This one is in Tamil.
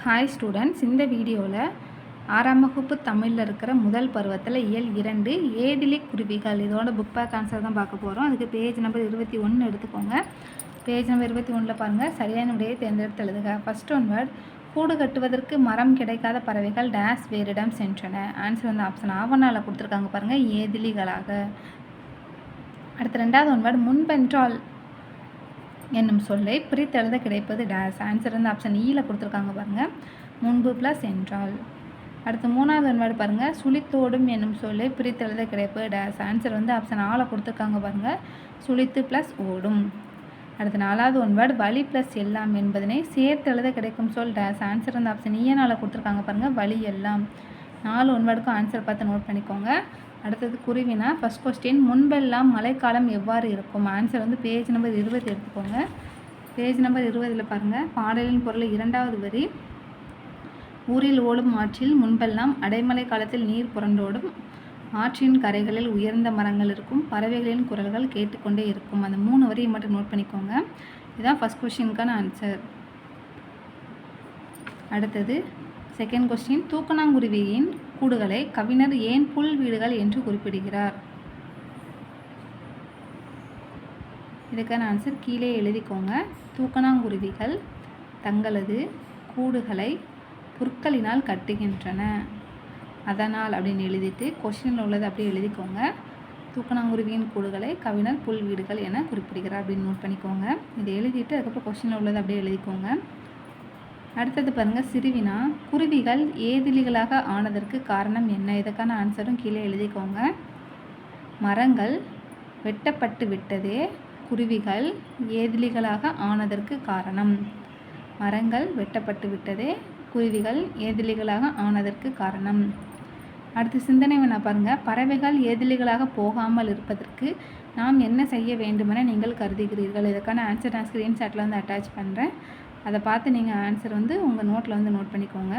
ஹாய் ஸ்டூடெண்ட்ஸ், இந்த வீடியோவில் 6ஆம் வகுப்பு தமிழில் இருக்கிற முதல் பருவத்தில் இயல் 2 ஏதிலி குருவிகள் இதோட புக் பேக் ஆன்சர் தான் பார்க்க போகிறோம். அதுக்கு பேஜ் நம்பர் 21 எடுத்துக்கோங்க. பேஜ் நம்பர் 21 பாருங்கள். சரியான விடையை தேர்ந்தெடுத்து எழுதுக. ஃபர்ஸ்ட் ஒன் வேர்ட், கூடு கட்டுவதற்கு மரம் கிடைக்காத பறவைகள் டேஸ் வேறிடம் சென்றன. ஆன்சர் வந்து ஆப்ஷன் ஆவணாவில் கொடுத்துருக்காங்க பாருங்கள், ஏதிலிகளாக. அடுத்து ரெண்டாவது ஒன் வேர்ட், முன்பென்றால் என்னும் சொல்லை பிரித்தெழுத கிடைப்பது டேஸ். ஆன்சர் வந்து ஆப்ஷன் ஈயில் கொடுத்துருக்காங்க பாருங்கள், முன்பு ப்ளஸ் என்றால். அடுத்து மூணாவது ஒன்வேர்டு பாருங்கள், சுழித்தோடும் என்னும் சொல்லை பிரித்தெழுத கிடைப்பது டேஸ். ஆன்சர் வந்து ஆப்ஷன் ஆல கொடுத்துருக்காங்க பாருங்கள், சுழித்து ப்ளஸ் ஓடும். அடுத்து நாலாவது ஒன்வேர்டு, வழி ப்ளஸ் எல்லாம் என்பதனை சேர்த்தெழுத கிடைக்கும் சொல் டேஸ். ஆன்சர் வந்து ஆப்ஷன் ஈயனால் கொடுத்துருக்காங்க பாருங்கள், வழி எல்லாம். 4 ஒன்வேர்டுக்கும் ஆன்சர் பார்த்து நோட் பண்ணிக்கோங்க. அடுத்தது குருவினா. ஃபஸ்ட் கொஸ்டின், முன்பெல்லாம் மழைக்காலம் எவ்வாறு இருக்கும். ஆன்சர் வந்து பேஜ் நம்பர் 20 எடுத்துக்கோங்க. பேஜ் நம்பர் 20 பாருங்கள், பாடலின் பொருள் இரண்டாவது வரி, ஊரில் ஓடும் ஆற்றில் முன்பெல்லாம் அடைமழை காலத்தில் நீர் புரண்டோடும், ஆற்றின் கரைகளில் உயர்ந்த மரங்கள் இருக்கும், பறவைகளின் குரல்கள் கேட்டுக்கொண்டே இருக்கும். அந்த 3 வரியை மட்டும் நோட் பண்ணிக்கோங்க. இதுதான் ஃபஸ்ட் கொஸ்டினுக்கான ஆன்சர். அடுத்தது செகண்ட் கொஸ்டின், தூக்கணாங்குருவியின் கூடுகளை கவிஞர் ஏன் புல் வீடுகள் என்று குறிப்பிடுகிறார். இதுக்கான ஆன்சர் கீழே எழுதிக்கோங்க. தூக்கணாங்குருவிகள் தங்களது கூடுகளை புற்களினால் கட்டுகின்றன, அதனால் அப்படின்னு எழுதிட்டு கொஸ்டினில் உள்ளது அப்படியே எழுதிக்கோங்க. தூக்கணாங்குருவியின் கூடுகளை கவிஞர் புல் வீடுகள் என குறிப்பிடுகிறார் அப்படின்னு நோட் பண்ணிக்கோங்க. இதை எழுதிட்டு அதுக்கப்புறம் கொஸ்டினில் உள்ளது அப்படியே எழுதிக்கோங்க. அடுத்தது பாருங்கள், சிறுவினா. குருவிகள் ஏதிலிகளாக ஆனதற்கு காரணம் என்ன. இதுக்கான ஆன்சரும் கீழே எழுதிக்கோங்க. மரங்கள் வெட்டப்பட்டு விட்டதே குருவிகள் ஏதிலிகளாக ஆனதற்கு காரணம். மரங்கள் வெட்டப்பட்டு விட்டதே குருவிகள் ஏதிலிகளாக ஆனதற்கு காரணம். அடுத்து சிந்தனை வேணா பாருங்கள், பறவைகள் ஏதிலிகளாக போகாமல் இருப்பதற்கு நாம் என்ன செய்ய வேண்டுமென நீங்கள் கருதுகிறீர்கள். இதுக்கான ஆன்சர் நான் ஸ்க்ரீன்ஷாட்டில் வந்து அட்டாச் பண்ணுறேன். அதை பார்த்து நீங்கள் ஆன்சர் வந்து உங்கள் நோட்டில் வந்து நோட் பண்ணிக்கோங்க.